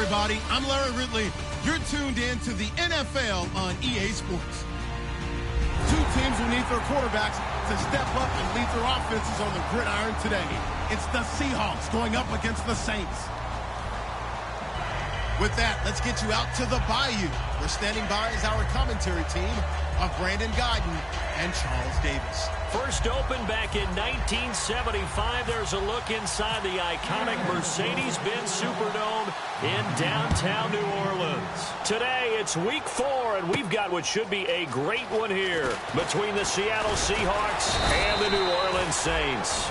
everybody. I'm Larry Ridley. You're tuned in to the NFL on EA Sports. Two teams will need their quarterbacks to step up and lead their offenses on the gridiron today. It's the Seahawks going up against the Saints. With that, let's get you out to the Bayou. We're standing by as our commentary team of Brandon Guyton and Charles Davis. First opened back in 1975. There's a look inside the iconic Mercedes-Benz Superdome in downtown New Orleans. Today, it's week 4, and we've got what should be a great one here between the Seattle Seahawks and the New Orleans Saints.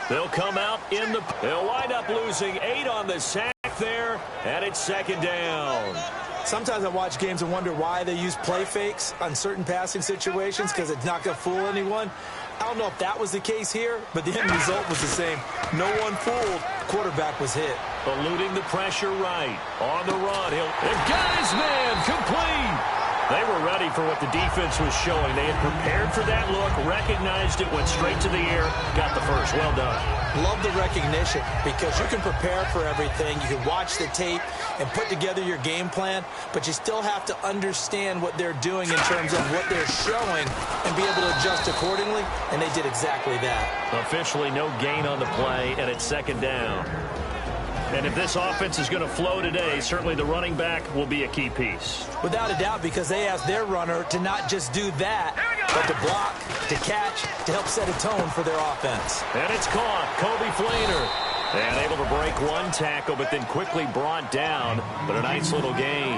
They'll come out they'll wind up losing 8 on the sack there, and it's second down. Sometimes I watch games and wonder why they use play fakes on certain passing situations because it's not going to fool anyone. I don't know if that was the case here, but the end result was the same. No one fooled. Quarterback was hit. Eluding the pressure right. On the run. They've got his man complete. They were ready for what the defense was showing. They had prepared for that look, recognized it, went straight to the air, got the first. Well done. Love the recognition because you can prepare for everything. You can watch the tape and put together your game plan, but you still have to understand what they're doing in terms of what they're showing and be able to adjust accordingly, and they did exactly that. Officially no gain on the play, and it's second down. And if this offense is going to flow today, certainly the running back will be a key piece. Without a doubt, because they asked their runner to not just do that, but to block, to catch, to help set a tone for their offense. And it's caught. Kobe Fleener. And able to break one tackle, but then quickly brought down. But a nice little gain.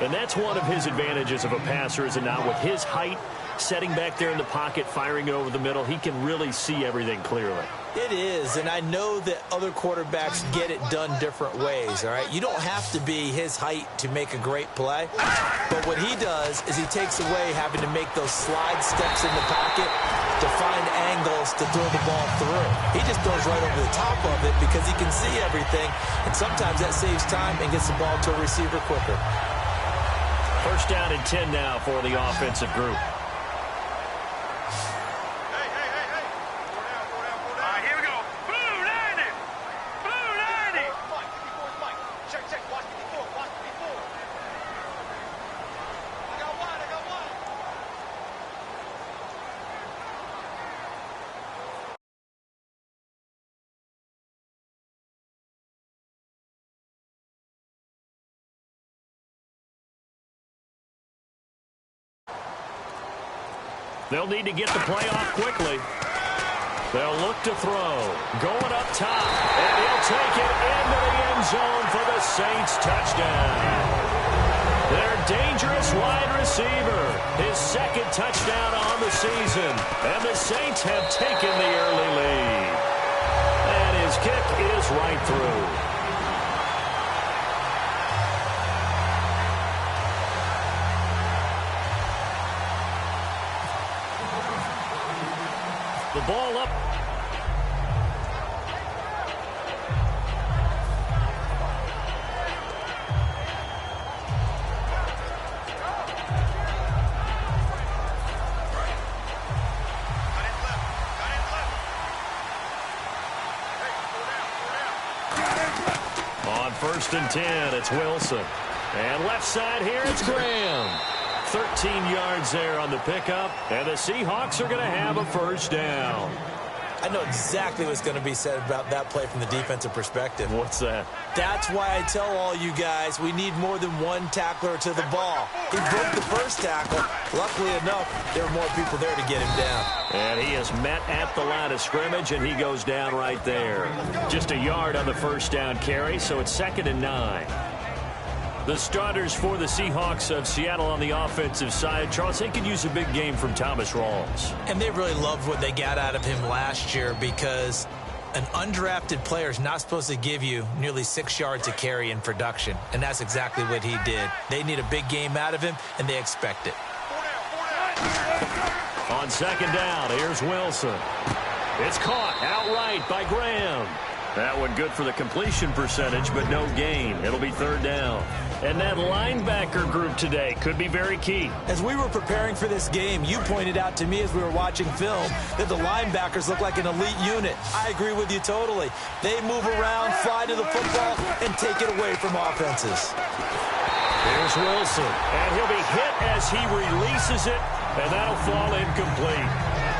And that's one of his advantages of a passer, is it not? With his height, setting back there in the pocket, firing it over the middle, he can really see everything clearly. It is, and I know that other quarterbacks get it done different ways, all right? You don't have to be his height to make a great play, but what he does is he takes away having to make those slide steps in the pocket to find angles to throw the ball through. He just goes right over the top of it because he can see everything, and sometimes that saves time and gets the ball to a receiver quicker. First down and 10 now for the offensive group. They'll need to get the play off quickly. They'll look to throw. Going up top. And he'll take it into the end zone for the Saints touchdown. Their dangerous wide receiver. His second touchdown on the season. And the Saints have taken the early lead. And his kick is right through. The ball up. On 1st and 10, it's Wilson. And left side here, it's Graham. 13 yards there on the pickup, and the Seahawks are going to have a first down. I know exactly what's going to be said about that play from the defensive perspective. What's that? That's why I tell all you guys we need more than one tackler to the ball. He broke the first tackle. Luckily enough, there were more people there to get him down. And he is met at the line of scrimmage, and he goes down right there. Just a yard on the first down carry, so it's 2nd and 9. The starters for the Seahawks of Seattle on the offensive side, Charles, they could use a big game from Thomas Rawls. And they really loved what they got out of him last year because an undrafted player is not supposed to give you nearly 6 yards a carry in production. And that's exactly what he did. They need a big game out of him, and they expect it. On 2nd down, here's Wilson. It's caught outright by Graham. That one good for the completion percentage, but no gain. It'll be third down. And that linebacker group today could be very key. As we were preparing for this game, you pointed out to me as we were watching film that the linebackers look like an elite unit. I agree with you totally. They move around, fly to the football, and take it away from offenses. Here's Wilson, and he'll be hit as he releases it, and that'll fall incomplete.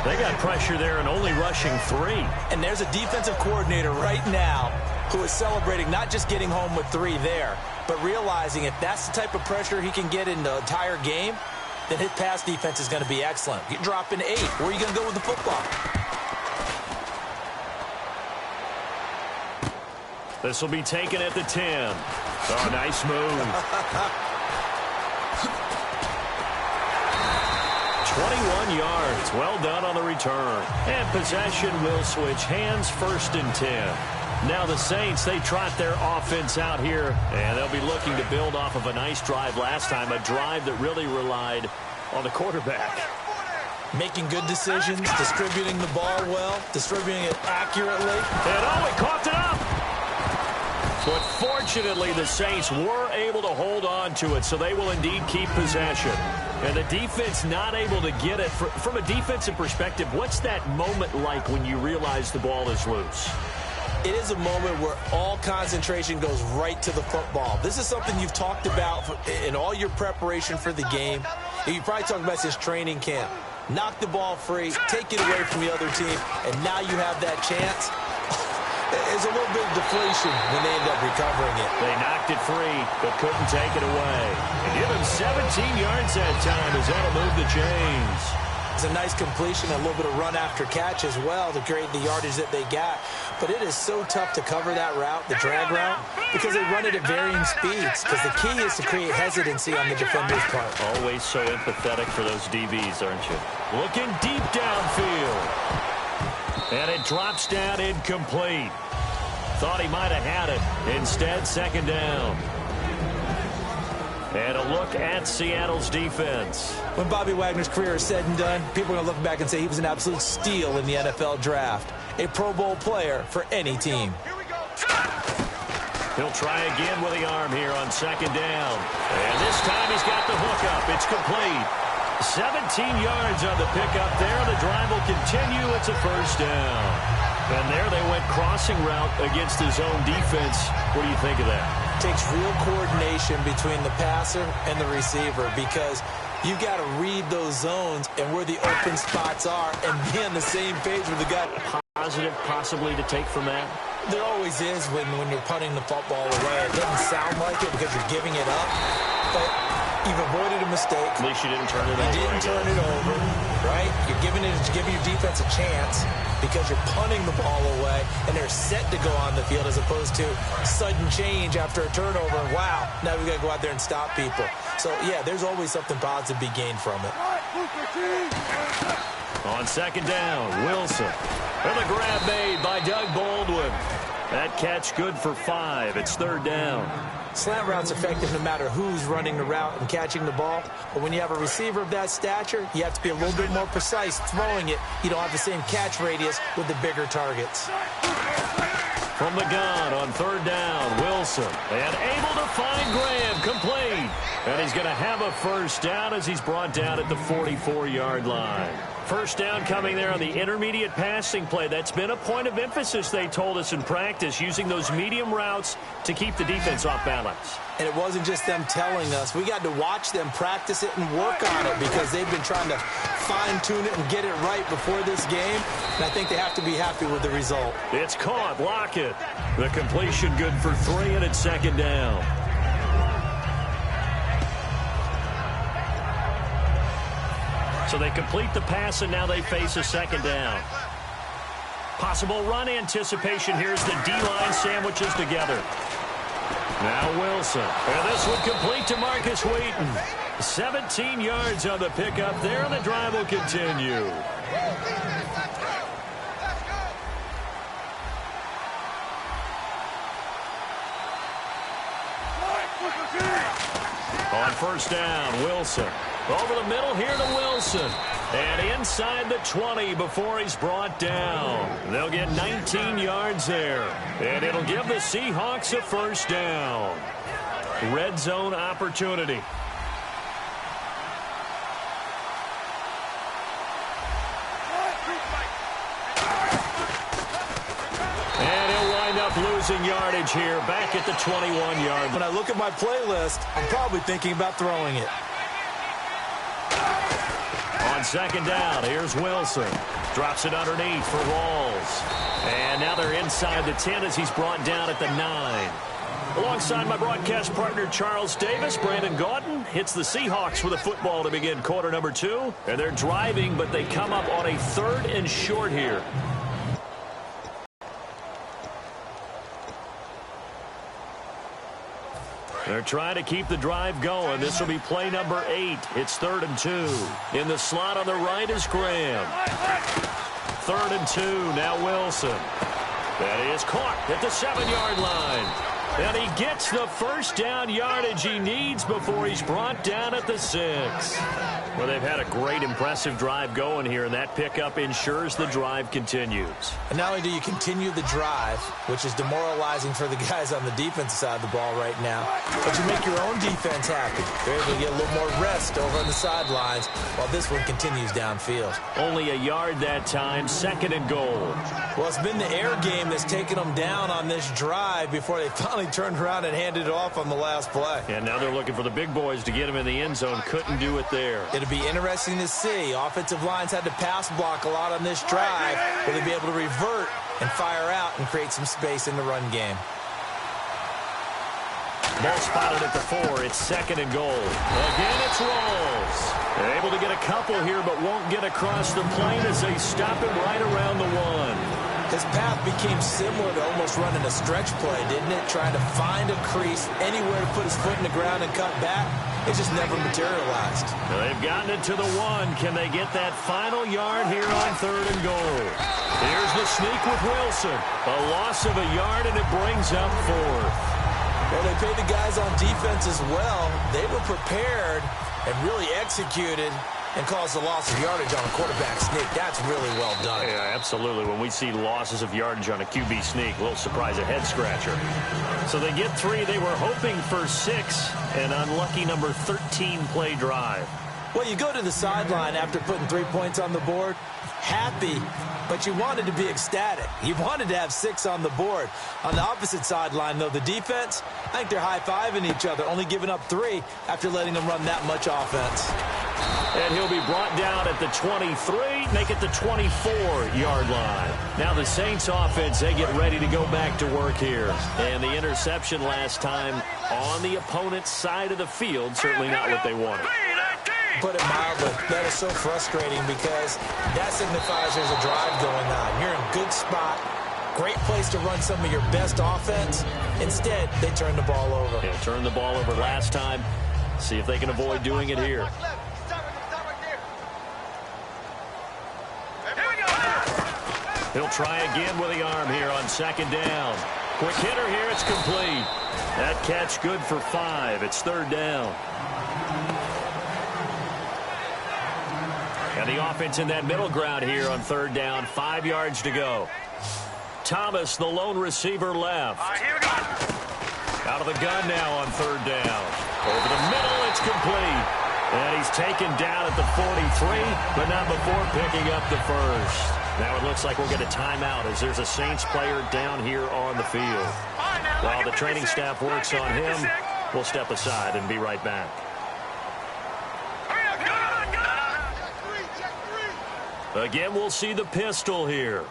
They got pressure there and only rushing 3. And there's a defensive coordinator right now who is celebrating not just getting home with 3 there, but realizing if that's the type of pressure he can get in the entire game, then his pass defense is going to be excellent. You're dropping 8. Where are you going to go with the football? This will be taken at the 10. Oh, nice move. 21 yards. Well done on the return. And possession will switch hands, 1st and 10. Now the Saints, they trot their offense out here, and they'll be looking to build off of a nice drive last time, a drive that really relied on the quarterback. Making good decisions, distributing the ball well, distributing it accurately. And he coughed it up. But fortunately, the Saints were able to hold on to it, so they will indeed keep possession. And the defense not able to get it. From a defensive perspective, what's that moment like when you realize the ball is loose? It is a moment where all concentration goes right to the football. This is something you've talked about in all your preparation for the game. You probably talked about since training camp. Knock the ball free, take it away from the other team, and now you have that chance. There's a little bit of deflation when they end up recovering it. They knocked it free, but couldn't take it away. And give him 17 yards that time as that'll move the chains. It's a nice completion, a little bit of run after catch as well to create the yardage that they got. But it is so tough to cover that route, the drag route, because they run it at varying speeds. Because the key is to create hesitancy on the defender's part. Always so empathetic for those DBs, aren't you? Looking deep downfield. And it drops down incomplete. Thought he might have had it. Instead, 2nd down. And a look at Seattle's defense. When Bobby Wagner's career is said and done, people are going to look back and say he was an absolute steal in the NFL draft. A Pro Bowl player for any team. He'll try again with the arm here on 2nd down. And this time he's got the hook up. It's complete. 17 yards on the pickup there. The drive will continue. It's a 1st down. And there they went crossing route against his own defense. What do you think of that? Takes real coordination between the passer and the receiver because you got to read those zones and where the open spots are and be on the same page with the guy. Positive possibly to take from that? There always is when you're punting the football away. It doesn't sound like it because you're giving it up, but you've avoided a mistake. At least you didn't turn it over. You didn't turn it over, right? You're giving your defense a chance because you're punting the ball away and they're set to go on the field as opposed to sudden change after a turnover. And wow, now we've got to go out there and stop people. So, yeah, there's always something positive to be gained from it. On 2nd down, Wilson. And the grab made by Doug Baldwin. That catch good for 5. It's 3rd down. Slant route's effective no matter who's running the route and catching the ball. But when you have a receiver of that stature, you have to be a little bit more precise throwing it. You don't have the same catch radius with the bigger targets. From the gun on 3rd down, Wilson. And able to find Graham, complete. And he's going to have a 1st down as he's brought down at the 44-yard line. 1st down coming there on the intermediate passing play. That's been a point of emphasis, they told us in practice, using those medium routes to keep the defense off balance. And it wasn't just them telling us. We got to watch them practice it and work on it because they've been trying to fine-tune it and get it right before this game. And I think they have to be happy with the result. It's caught. Lockett. The completion good for 3, and it's 2nd down. So they complete the pass, and now they face a 2nd down. Possible run anticipation. Here's the D-line sandwiches together. Now Wilson. And this one complete to Marcus Wheaton. 17 yards on the pickup there, and the drive will continue. On 1st down, Wilson. Over the middle here to Wilson. And inside the 20 before he's brought down. They'll get 19 yards there. And it'll give the Seahawks a first down. Red zone opportunity. And he'll wind up losing yardage here back at the 21-yard. When I look at my playlist, I'm probably thinking about throwing it. On second down, here's Wilson. Drops it underneath for Rawls. And now they're inside the 10 as he's brought down at the 9. Alongside my broadcast partner, Charles Davis, Brandon Gaudin hits the Seahawks with a football to begin quarter number 2. And they're driving, but they come up on a 3rd and short here. They're trying to keep the drive going. This will be play number 8. It's 3rd and 2. In the slot on the right is Graham. 3rd and 2. Now Wilson. That is caught at the 7-yard line. And he gets the first down yardage he needs before he's brought down at the 6. Well, they've had a great, impressive drive going here, and that pickup ensures the drive continues. And not only do you continue the drive, which is demoralizing for the guys on the defensive side of the ball right now, but you make your own defense happy. They're able to get a little more rest over on the sidelines while this one continues downfield. Only a yard that time, 2nd and goal. Well, it's been the air game that's taken them down on this drive before they finally turned around and handed it off on the last play. And now they're looking for the big boys to get him in the end zone. Couldn't do it there. It'll be interesting to see. Offensive lines had to pass block a lot on this drive. Will they be able to revert and fire out and create some space in the run game? Ball spotted at the 4. It's 2nd and goal. Again, it's Rawls. They're able to get a couple here, but won't get across the plane as they stop him right around the 1. His path became similar to almost running a stretch play, didn't it? Trying to find a crease, anywhere to put his foot in the ground and cut back. It just never materialized. Now they've gotten it to the 1. Can they get that final yard here on 3rd and goal? Here's the sneak with Wilson. A loss of a yard, and it brings up 4th. Well, they paid the guys on defense as well. They were prepared and really executed and caused a loss of yardage on a quarterback sneak. That's really well done. Yeah, absolutely. When we see losses of yardage on a QB sneak, a little surprise, a head-scratcher. So they get 3. They were hoping for 6. An unlucky number 13 play drive. Well, you go to the sideline after putting 3 points on the board, happy, but you wanted to be ecstatic. You wanted to have 6 on the board. On the opposite sideline, though, the defense, I think they're high-fiving each other, only giving up 3 after letting them run that much offense. And he'll be brought down at the 23, make it the 24-yard line. Now the Saints offense, they get ready to go back to work here. And the interception last time on the opponent's side of the field, certainly not what they wanted. Put it mildly, that is so frustrating because that signifies there's a drive going on. You're in a good spot, great place to run some of your best offense. Instead, they turn the ball over. Yeah, turned the ball over last time. See if they can avoid doing it here. He'll try again with the arm here on 2nd down. Quick hitter here, it's complete. That catch good for 5. It's 3rd down. And the offense in that middle ground here on 3rd down. 5 yards to go. Thomas, the lone receiver, left. Out of the gun now on 3rd down. Over the middle, it's complete. And he's taken down at the 43, but not before picking up the first. Now it looks like we'll get a timeout as there's a Saints player down here on the field. While the training staff works on him, we'll step aside and be right back. Again, we'll see the pistol here.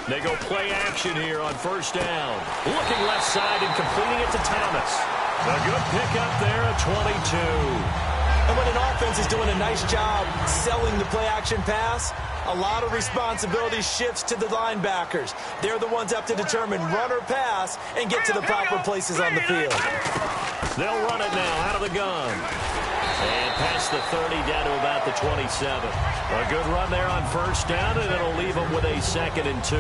They go play action here on 1st down. Looking left side and completing it to Thomas. A good pickup there at 22. And when an offense is doing a nice job selling the play-action pass, a lot of responsibility shifts to the linebackers. They're the ones that have to determine run or pass and get to the proper places on the field. They'll run it now out of the gun. And past the 30 down to about the 27. A good run there on 1st down, and it'll leave them with a 2nd and 2.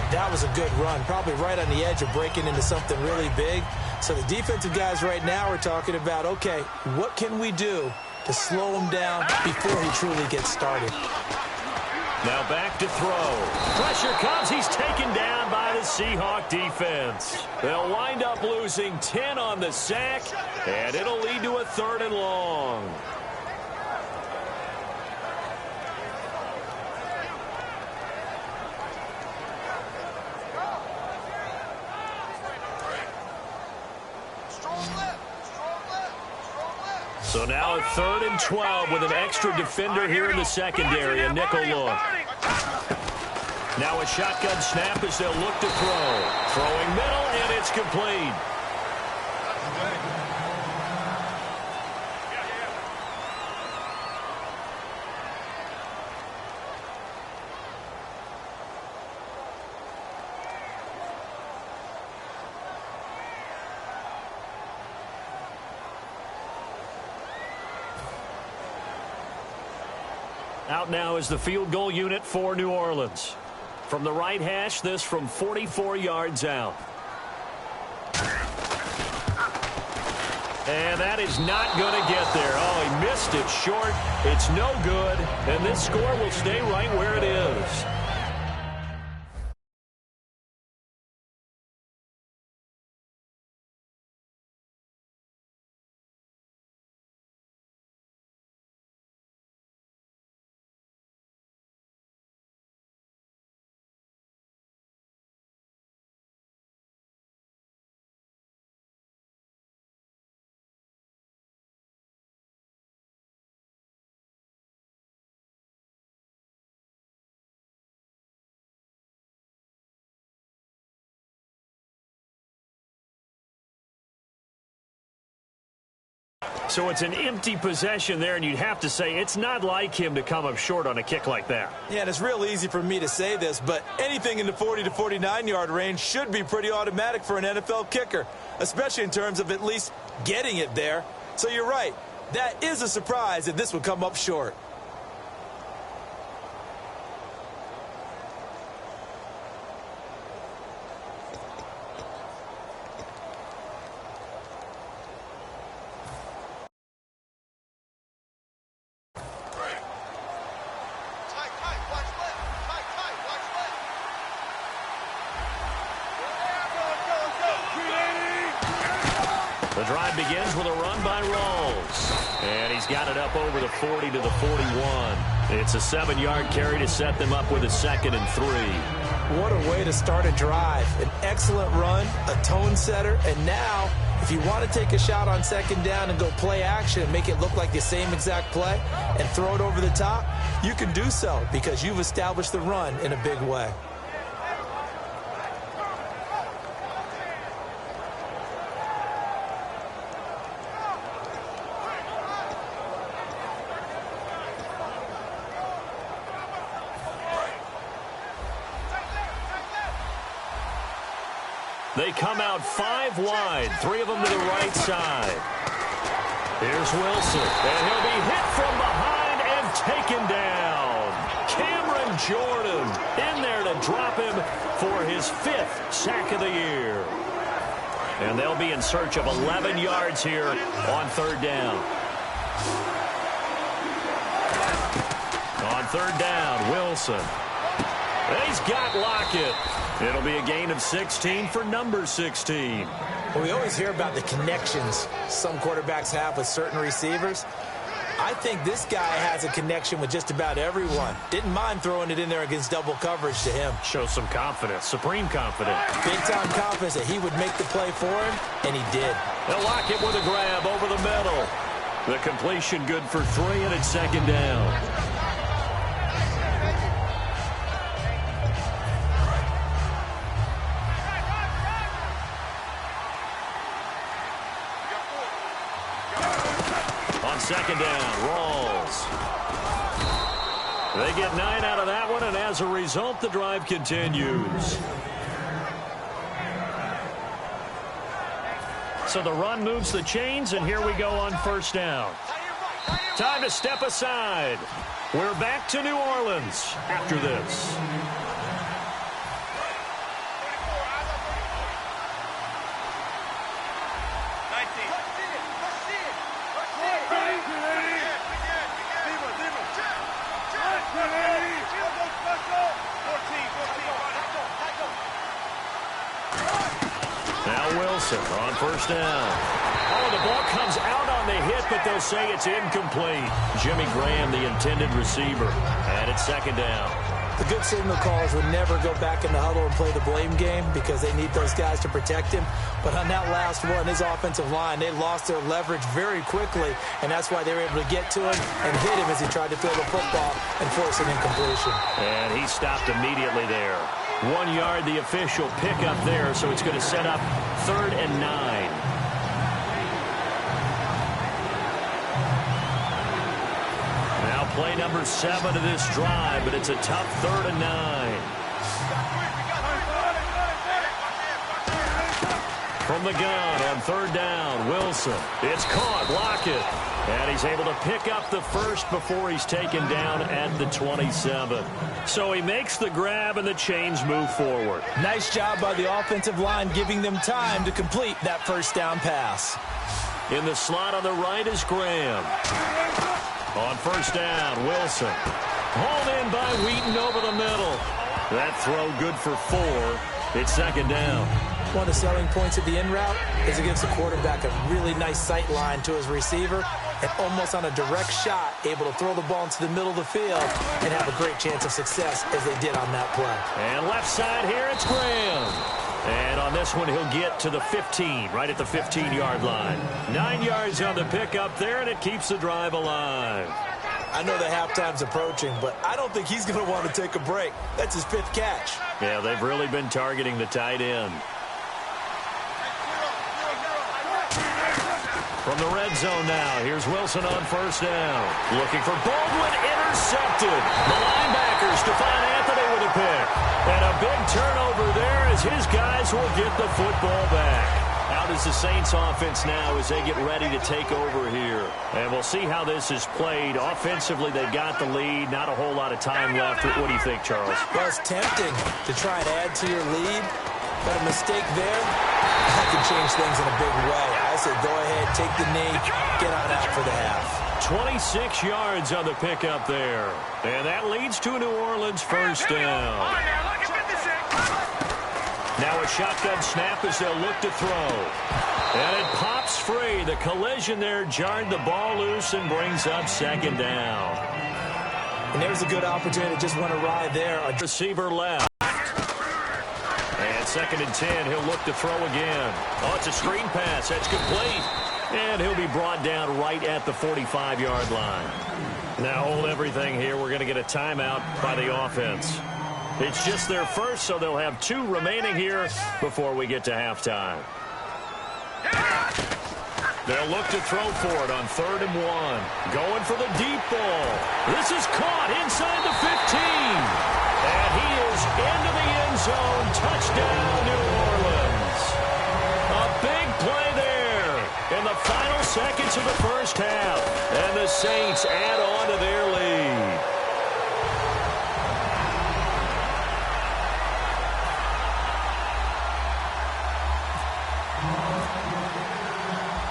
That was a good run, probably right on the edge of breaking into something really big. So the defensive guys right now are talking about, okay, what can we do to slow him down before he truly gets started? Now back to throw. Pressure comes. He's taken down by the Seahawk defense. They'll wind up losing 10 on the sack, and it'll lead to a 3rd and long. So now a 3rd and 12 with an extra defender here in the secondary, a nickel look. Now a shotgun snap as they'll look to throw. Throwing middle, and it's complete. Out now is the field goal unit for New Orleans. From the right hash, this from 44 yards out. And that is not going to get there. Oh, he missed it short. It's no good. And this score will stay right where it is. So it's an empty possession there, and you'd have to say it's not like him to come up short on a kick like that. Yeah, and it's real easy for me to say this, but anything in the 40 to 49-yard range should be pretty automatic for an NFL kicker, especially in terms of at least getting it there. So you're right. That is a surprise if this would come up short. The drive begins with a run by Rawls. And he's got it up over the 40 to the 41. It's a 7-yard carry to set them up with a 2nd and 3. What a way to start a drive. An excellent run, a tone setter, and now if you want to take a shot on 2nd down and go play action and make it look like the same exact play and throw it over the top, you can do so because you've established the run in a big way. They come out 5 wide, 3 of them to the right side. Here's Wilson, and he'll be hit from behind and taken down. Cameron Jordan in there to drop him for his 5th sack of the year. And they'll be in search of 11 yards here on 3rd down. On 3rd down, Wilson. He's got Lockett. It'll be a gain of 16 for number 16. Well, we always hear about the connections some quarterbacks have with certain receivers. I think this guy has a connection with just about everyone. Didn't mind throwing it in there against double coverage to him. Shows some confidence, supreme confidence. Big-time confidence that he would make the play for him, and he did. They'll lock it with a grab over the middle. The completion good for 3, and it's 2nd down. On 2nd down, Rawls. They get 9 out of that one, and as a result, the drive continues. So the run moves the chains, and here we go on 1st down. Time to step aside. We're back to New Orleans after this. Wilson on first down. Oh, the ball comes out on the hit, but they'll say it's incomplete. Jimmy Graham, the intended receiver, and it's second down. The good signal callers would never go back in the huddle and play the blame game because they need those guys to protect him. But on that last one, his offensive line, they lost their leverage very quickly, and that's why they were able to get to him and hit him as he tried to throw the football and force an incompletion. And he stopped immediately there. 1 yard, the official pickup there, so it's going to set up 3rd and 9. Play number 7 of this drive, but it's a tough 3rd and 9. From the gun on 3rd down, Wilson. It's caught, Lockett. And he's able to pick up the first before he's taken down at the 27. So he makes the grab and the chains move forward. Nice job by the offensive line giving them time to complete that first down pass. In the slot on the right is Graham. On first down, Wilson. Hauled in by Wheaton over the middle. That throw good for 4. It's second down. One of the selling points of the in route is it gives the quarterback a really nice sight line to his receiver and almost on a direct shot able to throw the ball into the middle of the field and have a great chance of success as they did on that play. And left side here, it's Graham. And on this one, he'll get to the 15, right at the 15-yard line. 9 yards on the pickup there, and it keeps the drive alive. I know the halftime's approaching, but I don't think he's going to want to take a break. That's his 5th catch. Yeah, they've really been targeting the tight end. From the red zone now, here's Wilson on first down. Looking for Baldwin, intercepted. The linebacker, Stephon Anthony with a pick. And a big turnover there as his guys will get the football back. How does the Saints offense now as they get ready to take over here? And we'll see how this is played. Offensively, they've got the lead. Not a whole lot of time left. What do you think, Charles? Well, it's tempting to try and add to your lead, but a mistake there, that could change things in a big way. I said go ahead, take the knee, get on out for the half. 26 yards on the pickup there. And that leads to a New Orleans first down. Now a shotgun snap as they'll look to throw. And it pops free. The collision there jarred the ball loose and brings up second down. And there's a good opportunity. Just went awry there. A receiver left. And 2nd and 10, he'll look to throw again. Oh, it's a screen pass. That's complete. And he'll be brought down right at the 45-yard line. Now hold everything here. We're going to get a timeout by the offense. It's just their first, so they'll have 2 remaining here before we get to halftime. They'll look to throw for it on 3rd and 1. Going for the deep ball. This is caught inside the 15. And he is into the end zone. Touchdown, New Orleans. A big play there in the final seconds of the first half. And the Saints add on to their lead.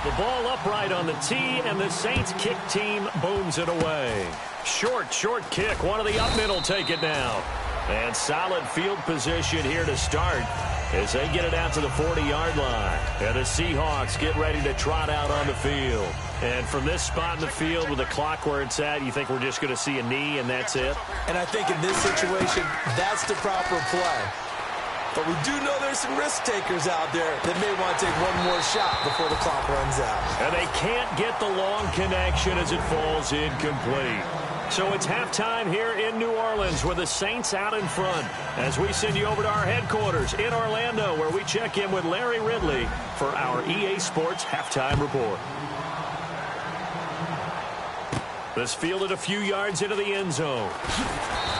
The ball upright on the tee, and the Saints kick team booms it away. Short kick. One of the up middle take it now. And solid field position here to start as they get it out to the 40-yard line. And the Seahawks get ready to trot out on the field. And from this spot in the field with the clock where it's at, you think we're just going to see a knee and that's it? And I think in this situation, that's the proper play. But we do know there's some risk takers out there that may want to take one more shot before the clock runs out. And they can't get the long connection as it falls incomplete. So it's halftime here in New Orleans with the Saints out in front as we send you over to our headquarters in Orlando where we check in with Larry Ridley for our EA Sports Halftime Report. This fielded a few yards into the end zone.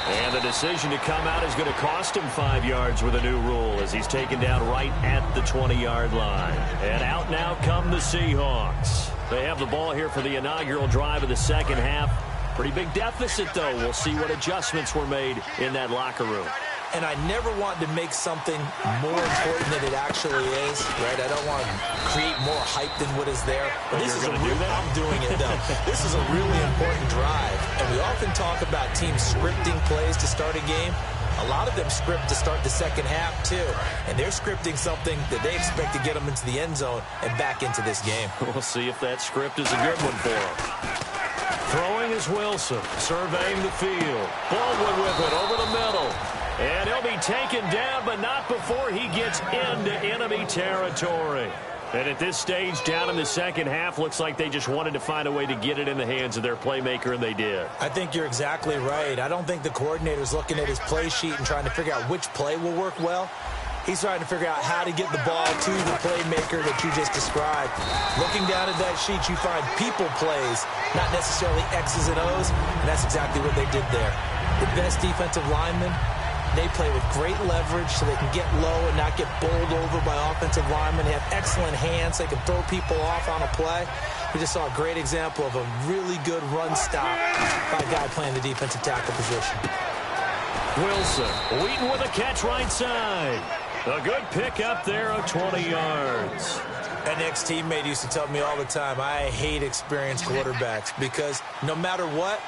And the decision to come out is going to cost him 5 yards with a new rule as he's taken down right at the 20-yard line. And out now come the Seahawks. They have the ball here for the inaugural drive of the second half. Pretty big deficit, though. We'll see what adjustments were made in that locker room. And I never want to make something more important than it actually is, right? I don't want to create more hype than what is there. But this is a real, I'm doing it, though. This is a really important drive. And we often talk about teams scripting plays to start a game. A lot of them script to start the second half, too. And they're scripting something that they expect to get them into the end zone and back into this game. We'll see if that script is a good one for them. Throwing is Wilson, surveying the field. Baldwin with it over the middle. And he'll be taken down, but not before he gets into enemy territory. And at this stage, down in the second half, looks like they just wanted to find a way to get it in the hands of their playmaker, and they did. I think you're exactly right. I don't think the coordinator's looking at his play sheet and trying to figure out which play will work well. He's trying to figure out how to get the ball to the playmaker that you just described. Looking down at that sheet, you find people plays, not necessarily X's and O's, and that's exactly what they did there. The best defensive linemen, they play with great leverage so they can get low and not get bowled over by offensive linemen. They have excellent hands. They can throw people off on a play. We just saw a great example of a really good run stop by a guy playing the defensive tackle position. Wilson, Wheaton with a catch right side. A good pick up there of 20 yards. An ex-teammate used to tell me all the time, I hate experienced quarterbacks because no matter what,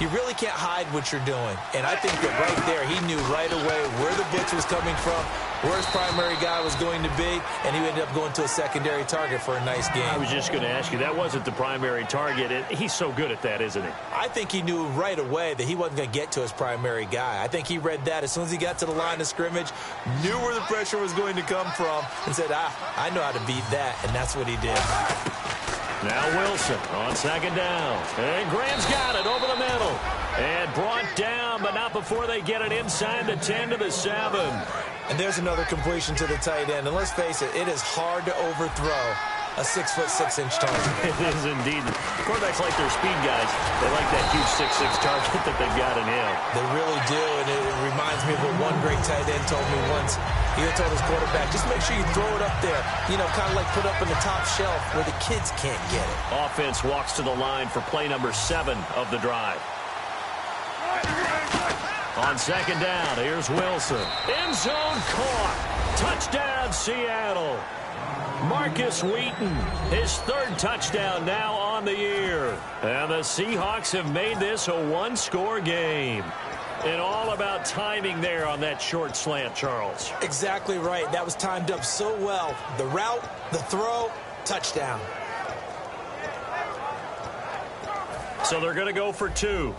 you really can't hide what you're doing. And I think that right there, he knew right away where the blitz was coming from, where his primary guy was going to be, and he ended up going to a secondary target for a nice game. I was just going to ask you, that wasn't the primary target. He's so good at that, isn't he? I think he knew right away that he wasn't going to get to his primary guy. I think he read that as soon as he got to the line of scrimmage, knew where the pressure was going to come from, and said, I know how to beat that, and that's what he did. Now Wilson on second down. And Graham's got it over the middle. And brought down, but not before they get it inside the 10 to the 7. And there's another completion to the tight end. And let's face it, it is hard to overthrow a 6'6" target. It is indeed. Quarterbacks like their speed guys. They like that huge 6'6" target that they've got in him. They really do, and it reminds me of what one great tight end told me once. He told his quarterback, just make sure you throw it up there. You know, kind of like put up in the top shelf where the kids can't get it. Offense walks to the line for play number 7 of the drive. On second down, here's Wilson. End zone caught. Touchdown, Seattle. Marcus Wheaton, his 3rd touchdown now on the year. And the Seahawks have made this a one-score game. And all about timing there on that short slant, Charles. Exactly right. That was timed up so well. The route, the throw, touchdown. So they're going to go for 2.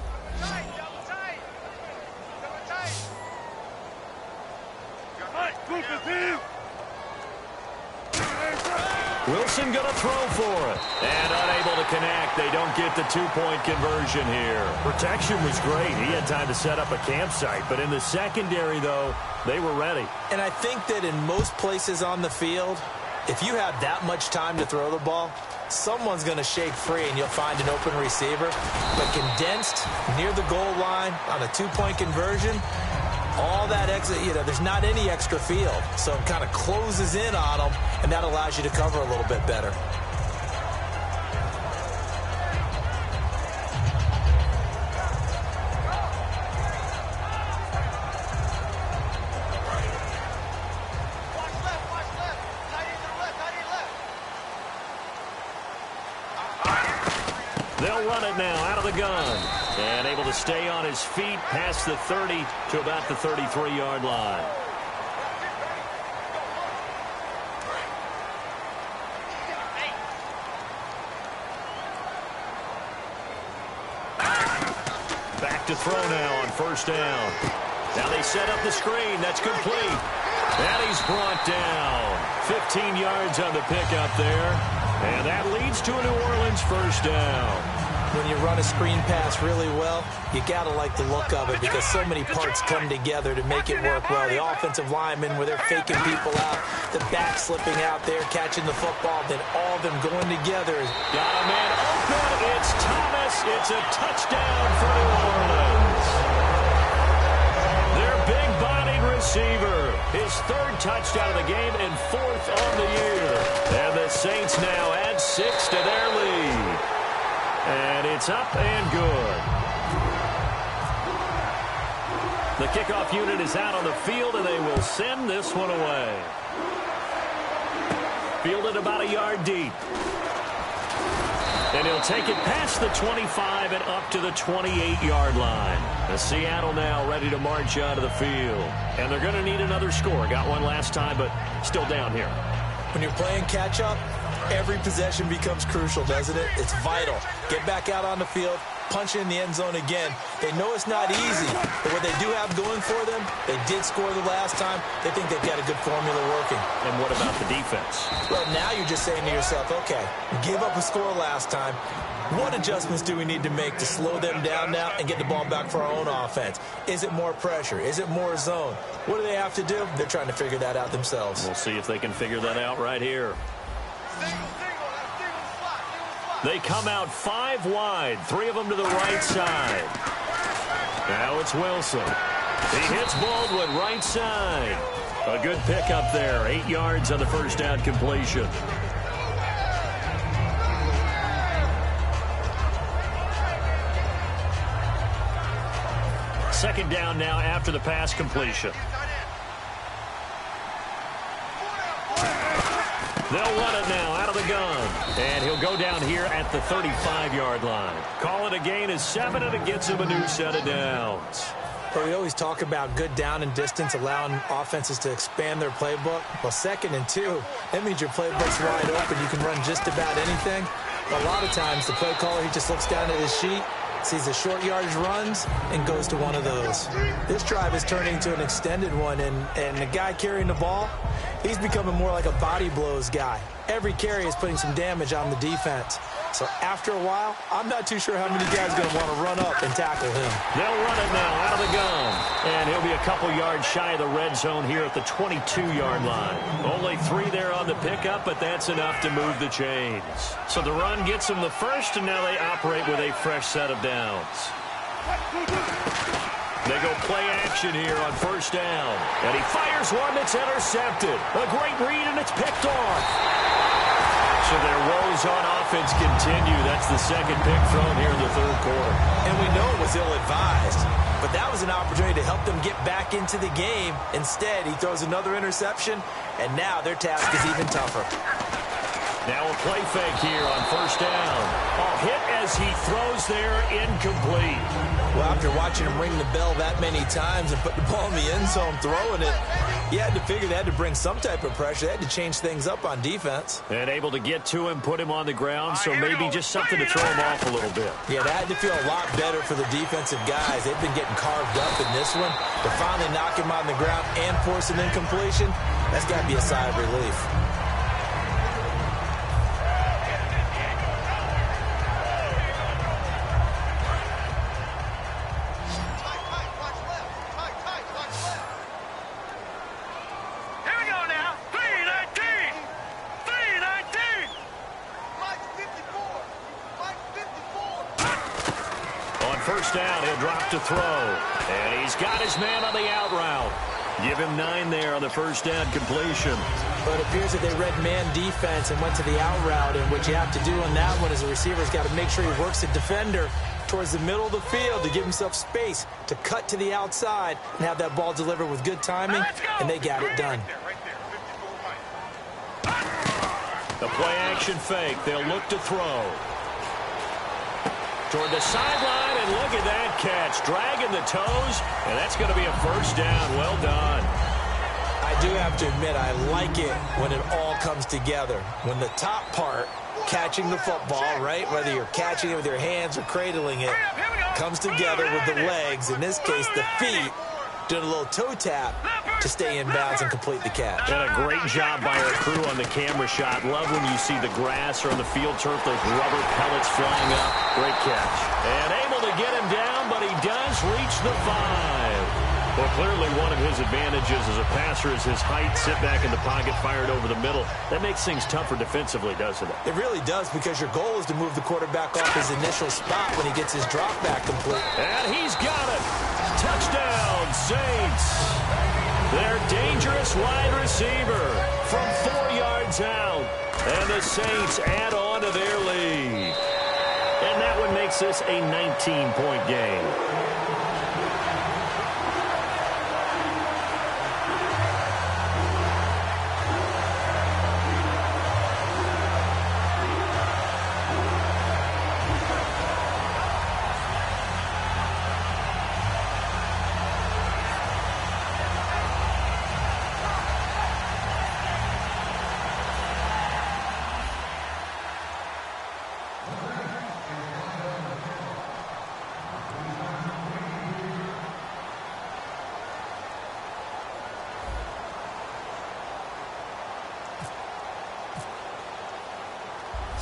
Wilson going to throw for it. And unable to connect. They don't get the 2-point conversion here. Protection was great. He had time to set up a campsite. But in the secondary, though, they were ready. And I think that in most places on the field, if you have that much time to throw the ball, someone's going to shake free and you'll find an open receiver. But condensed near the goal line on a 2-point conversion, all that exit, there's not any extra field. So it kind of closes in on them, and that allows you to cover a little bit better. They'll run it now out of the gun. And able to stay on his feet past the 30 to about the 33-yard line. Back to throw now on first down. Now they set up the screen. That's complete. And he's brought down. 15 yards on the pickup there. And that leads to a New Orleans first down. When you run a screen pass really well, you got to like the look of it because so many parts come together to make it work well. The offensive linemen, where they're faking people out, the back slipping out there, catching the football, then all of them going together. Got a man open. It's Thomas. It's a touchdown for New Orleans. Their big-bodied receiver. His 3rd touchdown of the game and 4th on the year. And the Saints now add 6 to their lead. And it's up and good. The kickoff unit is out on the field, and they will send this one away. Fielded about a yard deep. And he'll take it past the 25 and up to the 28-yard line. And Seattle now ready to march out of the field. And they're going to need another score. Got one last time, but still down here. When you're playing catch-up, every possession becomes crucial, doesn't it? It's vital. Get back out on the field, punch it in the end zone again. They know it's not easy, but what they do have going for them, they did score the last time. They think they've got a good formula working. And what about the defense? Well, now you're just saying to yourself, okay, we gave up a score last time. What adjustments do we need to make to slow them down now and get the ball back for our own offense? Is it more pressure? Is it more zone? What do they have to do? They're trying to figure that out themselves. We'll see if they can figure that out right here. They come out 5 wide, 3 of them to the right side. Now it's Wilson. He hits Baldwin right side. A good pickup there, 8 yards on the first down completion. Second down now after the pass completion. They'll run it now out of the gun. And he'll go down here at the 35-yard line. Call it a gain of 7, and it gets him a new set of downs. But we always talk about good down and distance, allowing offenses to expand their playbook. Well, 2nd and 2, that means your playbook's wide open. You can run just about anything. But a lot of times, the play caller, he just looks down at his sheet, sees the short yardage runs, and goes to one of those. This drive is turning into an extended one, and the guy carrying the ball, he's becoming more like a body blows guy. Every carry is putting some damage on the defense. So after a while, I'm not too sure how many guys are going to want to run up and tackle him. They'll run it now out of the gun. And he'll be a couple yards shy of the red zone here at the 22-yard line. Only 3 there on the pickup, but that's enough to move the chains. So the run gets them the first, and now they operate with a fresh set of downs. They go play action here on first down. And he fires one that's intercepted. A great read, and it's picked off. So their woes on offense continue. That's the second pick thrown here in the third quarter. And we know it was ill-advised, but that was an opportunity to help them get back into the game. Instead, he throws another interception, and now their task is even tougher. Now a play fake here on first down. Hit as he throws there, incomplete. Well, after watching him ring the bell that many times and put the ball in the end zone, throwing it, you had to figure they had to bring some type of pressure. They had to change things up on defense. And able to get to him, put him on the ground, so maybe just something to throw him off a little bit. Yeah, that had to feel a lot better for the defensive guys. They've been getting carved up in this one. To finally knock him on the ground and force an incompletion, that's got to be a sigh of relief. First down, he'll drop to throw. And he's got his man on the out route. Give him 9 there on the first down completion. But it appears that they read man defense and went to the out route. And what you have to do on that one is a receiver's got to make sure he works the defender towards the middle of the field to give himself space to cut to the outside and have that ball delivered with good timing. And they got it done. The play action fake. They'll look to throw. Toward the sideline, and look at that catch. Dragging the toes, and that's going to be a first down. Well done. I do have to admit, I like it when it all comes together. When the top part, catching the football, right, whether you're catching it with your hands or cradling it, comes together with the legs, in this case the feet, doing a little toe tap to stay in bounds and complete the catch. And a great job by our crew on the camera shot. Love when you see the grass or on the field turf, those rubber pellets flying up. Great catch. And able to get him down, but he does reach the 5. Well, clearly one of his advantages as a passer is his height, sit back in the pocket, fired over the middle. That makes things tougher defensively, doesn't it? It really does, because your goal is to move the quarterback off his initial spot when he gets his drop back complete. And he's got it. Touchdown, Saints. Their dangerous wide receiver from 4 yards out. And the Saints add on to their lead. And that one makes this a 19-point game.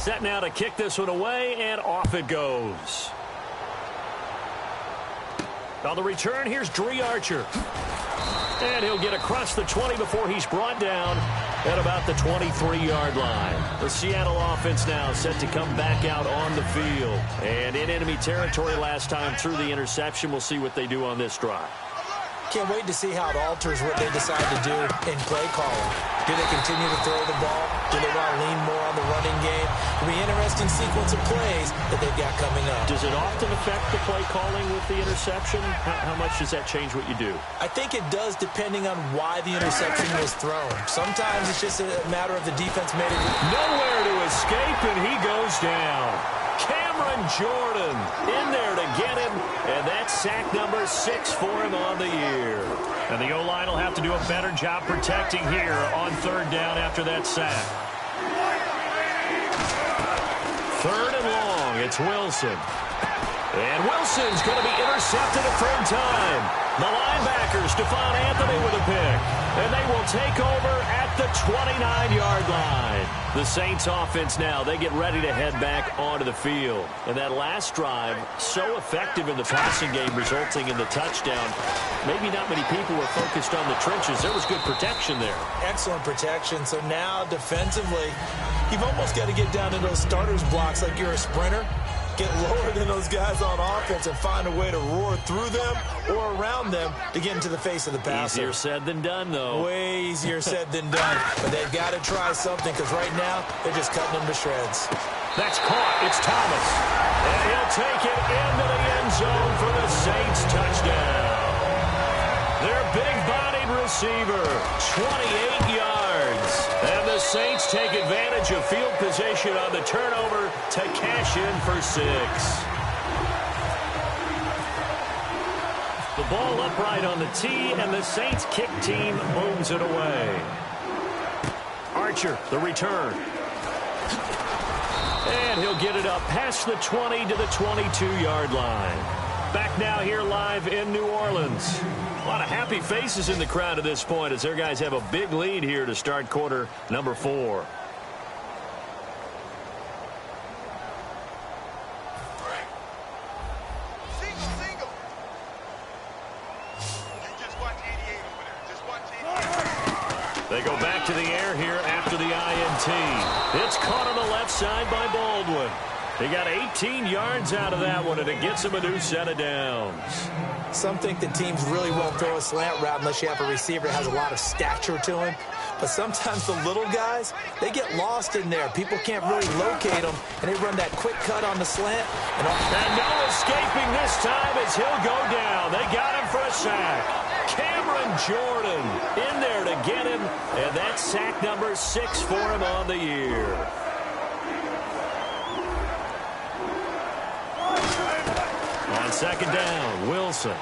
Set now to kick this one away, and off it goes. On the return, here's Dree Archer. And he'll get across the 20 before he's brought down at about the 23-yard line. The Seattle offense now set to come back out on the field. And in enemy territory last time through the interception. We'll see what they do on this drive. Can't wait to see how it alters what they decide to do in play calling. Do they continue to throw the ball? Do they want to lean more on the running game? It'll be an interesting sequence of plays that they've got coming up. Does it often affect the play calling with the interception? How much does that change what you do? I think it does, depending on why the interception was thrown. Sometimes it's just a matter of the defense made it. Nowhere to escape, and he goes down. Cameron Jordan in there to get him, and that's sack number 6 for him on the year. And the O-line will have to do a better job protecting here on third down after that sack. Third and long, it's Wilson. And Wilson's going to be intercepted a third time. The linebackers, Stephon Anthony with a pick. And they will take over at the 29-yard line. The Saints offense now, they get ready to head back onto the field. And that last drive, so effective in the passing game, resulting in the touchdown. Maybe not many people were focused on the trenches. There was good protection there. Excellent protection. So now, defensively, you've almost got to get down to those starters blocks like you're a sprinter. Get lower than those guys on offense and find a way to roar through them or around them to get into the face of the passer. Easier said than done, though. Way easier said than done. But they've got to try something because right now they're just cutting them to shreds. That's caught. It's Thomas. And he'll take it into the end zone for the Saints touchdown. Their big-bodied receiver, 28 yards. And the Saints take advantage of field position on the turnover to cash in for 6. The ball upright on the tee, and the Saints kick team moves it away. Archer, the return. And he'll get it up past the 20 to the 22-yard line. Back now here live in New Orleans. A lot of happy faces in the crowd at this point as their guys have a big lead here to start quarter number 4. They go back to the air here after the INT. It's caught on the left side by Baldwin. He got 18 yards out of that one, and it gets him a new set of downs. Some think that teams really won't throw a slant route unless you have a receiver that has a lot of stature to him. But sometimes the little guys, they get lost in there. People can't really locate them, and they run that quick cut on the slant. And no escaping this time as he'll go down. They got him for a sack. Cameron Jordan in there to get him, and that's sack number 6 for him on the year. On second down, Wilson.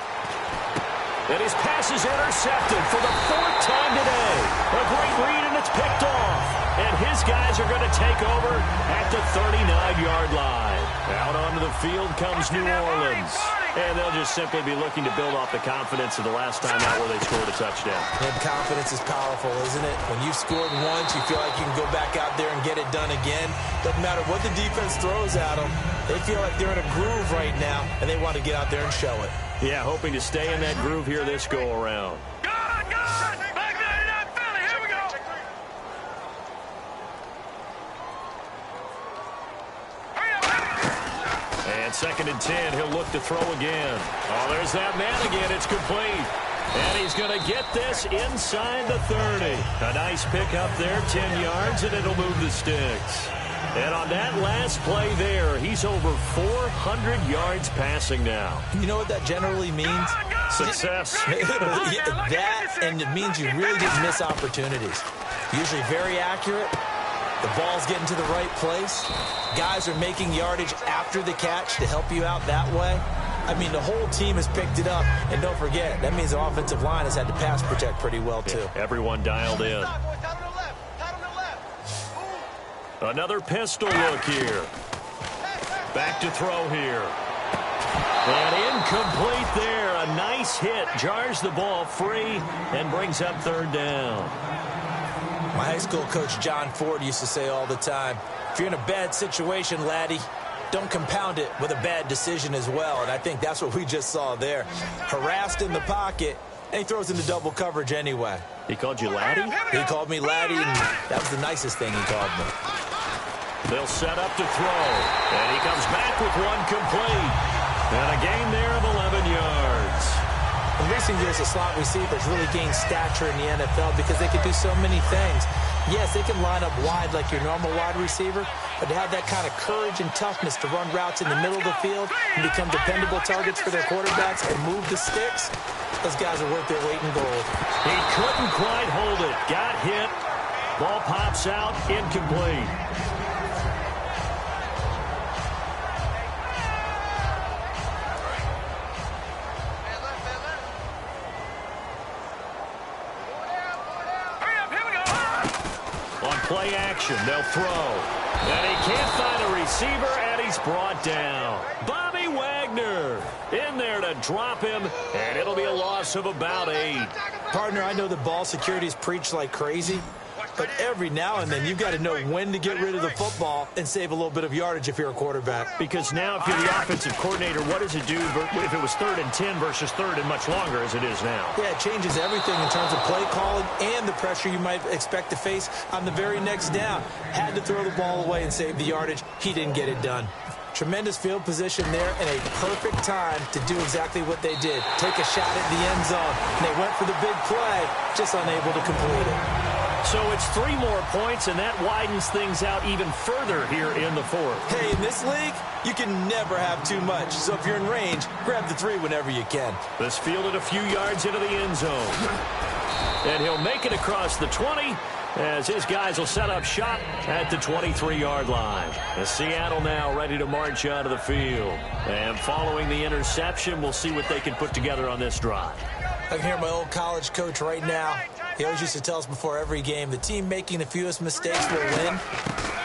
And his pass is intercepted for the 4th time today. A great read, and it's picked off. And his guys are going to take over at the 39-yard line. Out onto the field comes New Orleans. And they'll just simply be looking to build off the confidence of the last time out where they scored a touchdown. And confidence is powerful, isn't it? When you've scored once, you feel like you can go back out there and get it done again. Doesn't matter what the defense throws at them. They feel like they're in a groove right now, and they want to get out there and show it. Yeah, hoping to stay in that groove here this go-around. And second and 10, he'll look to throw again. Oh, there's that man again. It's complete. And he's going to get this inside the 30. A nice pickup there, 10 yards, and it'll move the sticks. And on that last play there, he's over 400 yards passing now. You know what that generally means? Success. That, and it means you really didn't miss opportunities. Usually very accurate. The ball's getting to the right place. Guys are making yardage after the catch to help you out that way. I mean, the whole team has picked it up. And don't forget, that means the offensive line has had to pass protect pretty well, too. Yeah, everyone dialed in. Another pistol look here. Back to throw here. And incomplete there. A nice hit. Jars the ball free and brings up third down. My high school coach, John Ford, used to say all the time, If you're in a bad situation, laddie, don't compound it with a bad decision as well. And I think that's what we just saw there. Harassed in the pocket, and he throws into double coverage anyway. He called you laddie? He called me laddie, and that was the nicest thing he called me. They'll set up to throw, and he comes back with one complete. And a gain there of 11 yards. In recent years, the slot receivers really gained stature in the NFL because they can do so many things. Yes, they can line up wide like your normal wide receiver, but to have that kind of courage and toughness to run routes in the middle of the field and become dependable targets for their quarterbacks and move the sticks, those guys are worth their weight in gold. He couldn't quite hold it. Got hit. Ball pops out. Incomplete. Play action, they'll throw. And he can't find a receiver, and he's brought down. Bobby Wagner in there to drop him, and it'll be a loss of about 8. Partner, I know the ball security is preached like crazy, but every now and then you've got to know when to get rid of the football and save a little bit of yardage if you're a quarterback. Because now if you're the offensive coordinator, what does it do if it was 3rd and 10 versus 3rd and much longer as it is now? Yeah, it changes everything in terms of play calling and the pressure you might expect to face on the very next down. Had to throw the ball away and save the yardage. He didn't get it done. Tremendous field position there and a perfect time to do exactly what they did. Take a shot at the end zone. And they went for the big play, just unable to complete it. So it's 3 more points, and that widens things out even further here in the 4th. Hey, in this league, you can never have too much. So if you're in range, grab the 3 whenever you can. This fielded a few yards into the end zone. And he'll make it across the 20 as his guys will set up shop at the 23-yard line. And Seattle now ready to march out of the field. And following the interception, we'll see what they can put together on this drive. I can hear my old college coach right now. He always used to tell us before every game, the team making the fewest mistakes will win.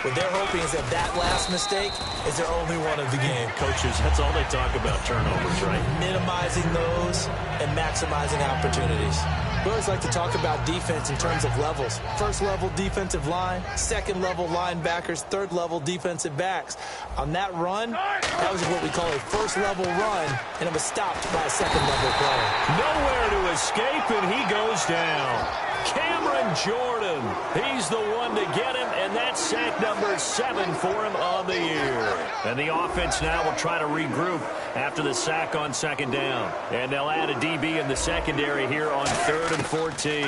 What they're hoping is that that last mistake is their only one of the game. Coaches, that's all they talk about, turnovers, right? Minimizing those and maximizing opportunities. We always like to talk about defense in terms of levels. First level defensive line, second level linebackers, third level defensive backs. On that run, that was what we call a first level run, and it was stopped by a second level player. Nowhere to escape, and he goes down. Cameron Jordan, he's the one to get him, and that's sack number 7 for him on the year. And the offense now will try to regroup after the sack on 2nd down. And they'll add a DB in the secondary here on 3rd and 14.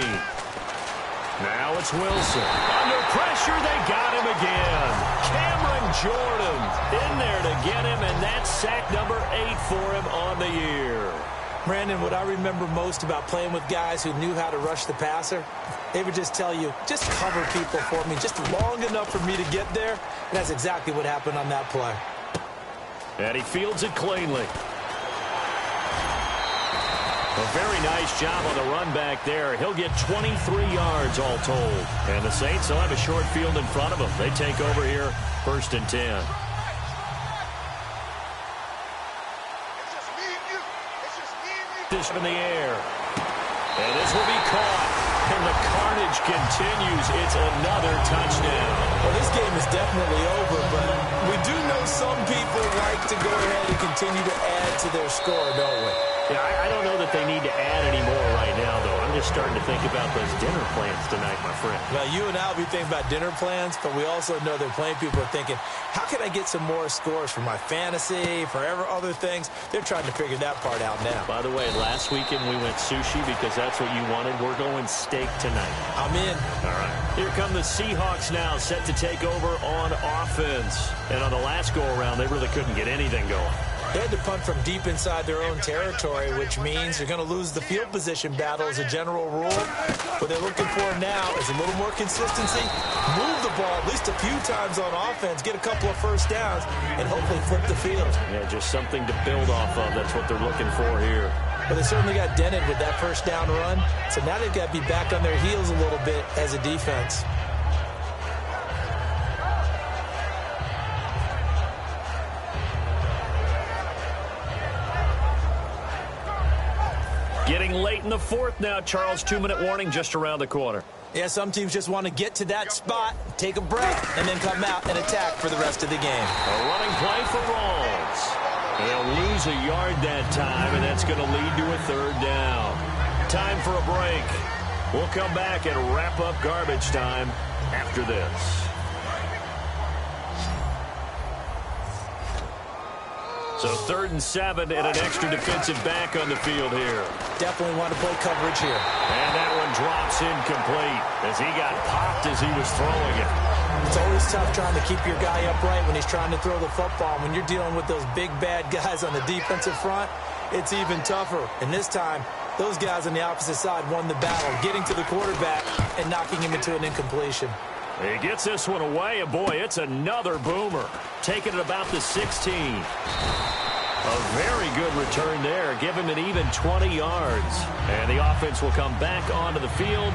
Now it's Wilson. Under pressure, they got him again. Cameron Jordan in there to get him, and that's sack number 8 for him on the year. Brandon, what I remember most about playing with guys who knew how to rush the passer, they would just tell you, just cover people for me just long enough for me to get there. And that's exactly what happened on that play. And he fields it cleanly. A very nice job on the run back there. He'll get 23 yards all told. And the Saints will have a short field in front of them. They take over here, 1st and 10. This in the air. And this will be caught. And the carnage continues. It's another touchdown. Well, this game is definitely over, but we do know some people like to go ahead and continue to add to their score, don't we? Yeah, I don't know that they need to add any more right now, though. I'm just starting to think about those dinner plans tonight, my friend. Well, you and I will be thinking about dinner plans, but we also know that plenty of people are thinking, how can I get some more scores for my fantasy, for other things? They're trying to figure that part out now. By the way, last weekend we went sushi because that's what you wanted. We're going steak tonight. I'm in. All right. Here come the Seahawks now, set to take over on offense. And on the last go-around, they really couldn't get anything going. They had to punt from deep inside their own territory, which means you're going to lose the field position battle as a general rule. What they're looking for now is a little more consistency, move the ball at least a few times on offense, get a couple of first downs, and hopefully flip the field. Yeah, just something to build off of. That's what they're looking for here. But they certainly got dented with that first down run, so now they've got to be back on their heels a little bit as a defense. Getting late in the fourth now, Charles. 2-minute warning just around the corner. Yeah, some teams just want to get to that spot, take a break, and then come out and attack for the rest of the game. A running play for Rawls. They'll lose a yard that time, and that's going to lead to a third down. Time for a break. We'll come back and wrap up garbage time after this. So 3rd and 7 and an extra defensive back on the field here. Definitely want to play coverage here. And that one drops incomplete as he got popped as he was throwing it. It's always tough trying to keep your guy upright when he's trying to throw the football. When you're dealing with those big, bad guys on the defensive front, it's even tougher. And this time, those guys on the opposite side won the battle, getting to the quarterback and knocking him into an incompletion. He gets this one away, and boy, it's another boomer. Taking it about the 16. A very good return there. Give him an even 20 yards. And the offense will come back onto the field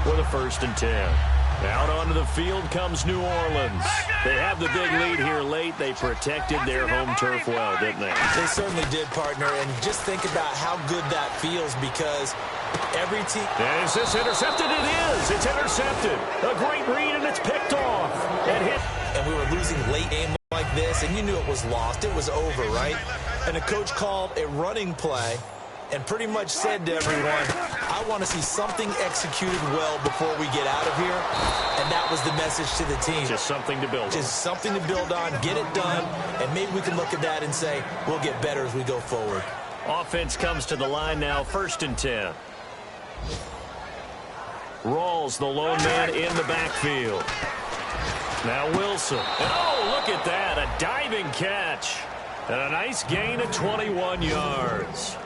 with a 1st and 10. Out onto the field comes New Orleans. They have the big lead here late. They protected their home turf well, didn't they? They certainly did, partner. And just think about how good that feels because every team... Is this intercepted? It is. It's intercepted. A great read, and it's picked off. And hit. And we were losing late game like this, and you knew it was lost. It was over, right? And the coach called a running play and pretty much said to everyone, I want to see something executed well before we get out of here. And that was the message to the team. Just something to build on. Just something to build on, get it done, and maybe we can look at that and say, we'll get better as we go forward. Offense comes to the line now, 1st and 10. Rawls, the lone man in the backfield. Now Wilson. And oh, look at that, a diving catch. And a nice gain of 21 yards.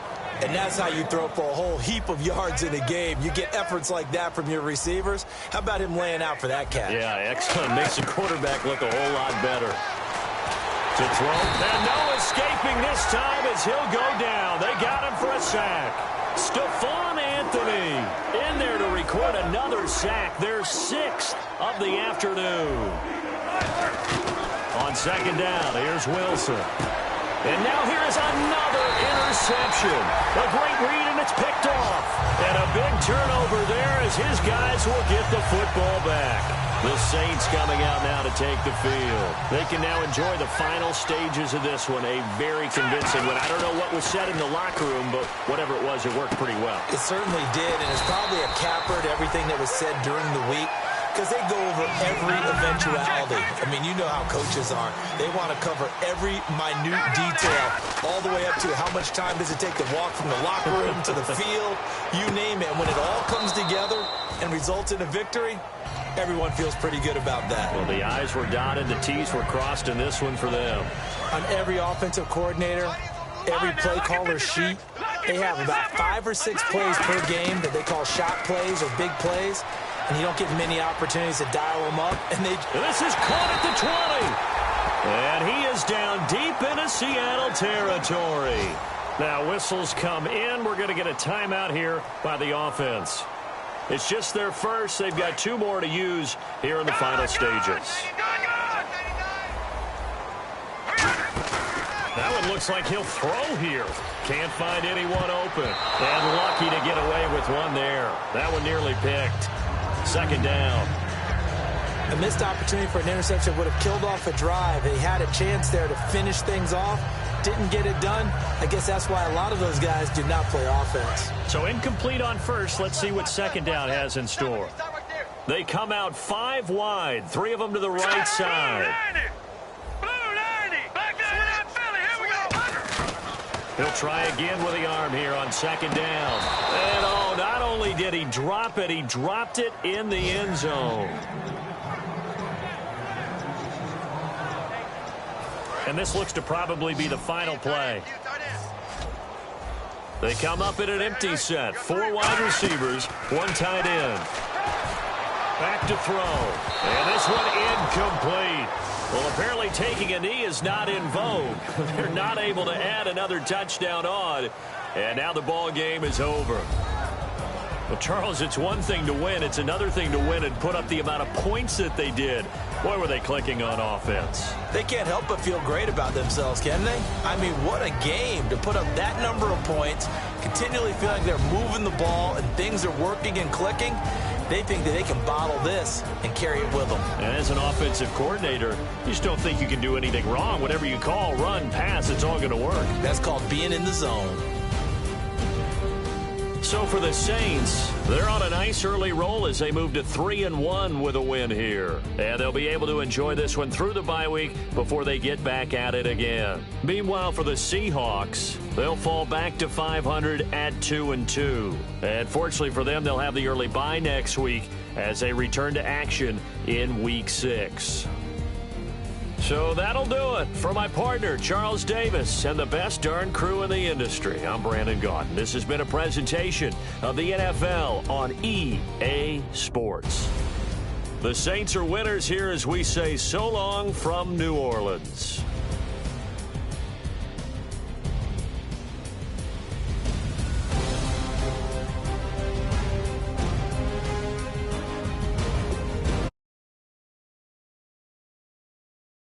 And that's how you throw for a whole heap of yards in a game. You get efforts like that from your receivers. How about him laying out for that catch? Yeah, excellent. Makes the quarterback look a whole lot better. To throw. And no escaping this time as he'll go down. They got him for a sack. Stephon Anthony in there to record another sack. Their 6th of the afternoon. On 2nd down, here's Wilson. And now here is another interception. A great read, and it's picked off. And a big turnover there as his guys will get the football back. The Saints coming out now to take the field. They can now enjoy the final stages of this one. A very convincing one. I don't know what was said in the locker room, but whatever it was, it worked pretty well. It certainly did, and it's probably a capper to everything that was said during the week. Because they go over every eventuality. I mean, you know how coaches are. They want to cover every minute detail, all the way up to how much time does it take to walk from the locker room to the field, you name it. And when it all comes together and results in a victory, everyone feels pretty good about that. Well, the I's were dotted, the T's were crossed in this one for them. On every offensive coordinator, every play caller sheet, they have about 5 or 6 plays per game that they call shot plays or big plays. And you don't get many opportunities to dial them up. And this is caught at the 20. And he is down deep into Seattle territory. Now whistles come in. We're going to get a timeout here by the offense. It's just their first. They've got 2 more to use here in the final stages. That one looks like he'll throw here. Can't find anyone open. And lucky to get away with one there. That one nearly picked. 2nd down. A missed opportunity for an interception would have killed off a drive. They had a chance there to finish things off. Didn't get it done. I guess that's why a lot of those guys do not play offense. So incomplete on first. Let's see what 2nd down has in store. They come out 5 wide. 3 of them to the right side. He'll try again with the arm here on 2nd down. And oh, not only did he drop it, he dropped it in the end zone. And this looks to probably be the final play. They come up in an empty set. 4 wide receivers, 1 tight end. Back to throw. And this one incomplete. Well, apparently taking a knee is not in vogue. They're not able to add another touchdown on. And now the ball game is over. Well, Charles, it's one thing to win. It's another thing to win and put up the amount of points that they did. Boy, were they clicking on offense. They can't help but feel great about themselves, can they? I mean, what a game to put up that number of points, continually feel like they're moving the ball and things are working and clicking, they think that they can bottle this and carry it with them. And as an offensive coordinator, you just don't think you can do anything wrong. Whatever you call, run, pass, it's all going to work. That's called being in the zone. So for the Saints, they're on a nice early roll as they move to 3-1 with a win here. And they'll be able to enjoy this one through the bye week before they get back at it again. Meanwhile, for the Seahawks, they'll fall back to 500 at 2-2. And fortunately for them, they'll have the early bye next week as they return to action in Week 6. So that'll do it. For my partner, Charles Davis, and the best darn crew in the industry, I'm Brandon Gaudin. This has been a presentation of the NFL on EA Sports. The Saints are winners here as we say so long from New Orleans.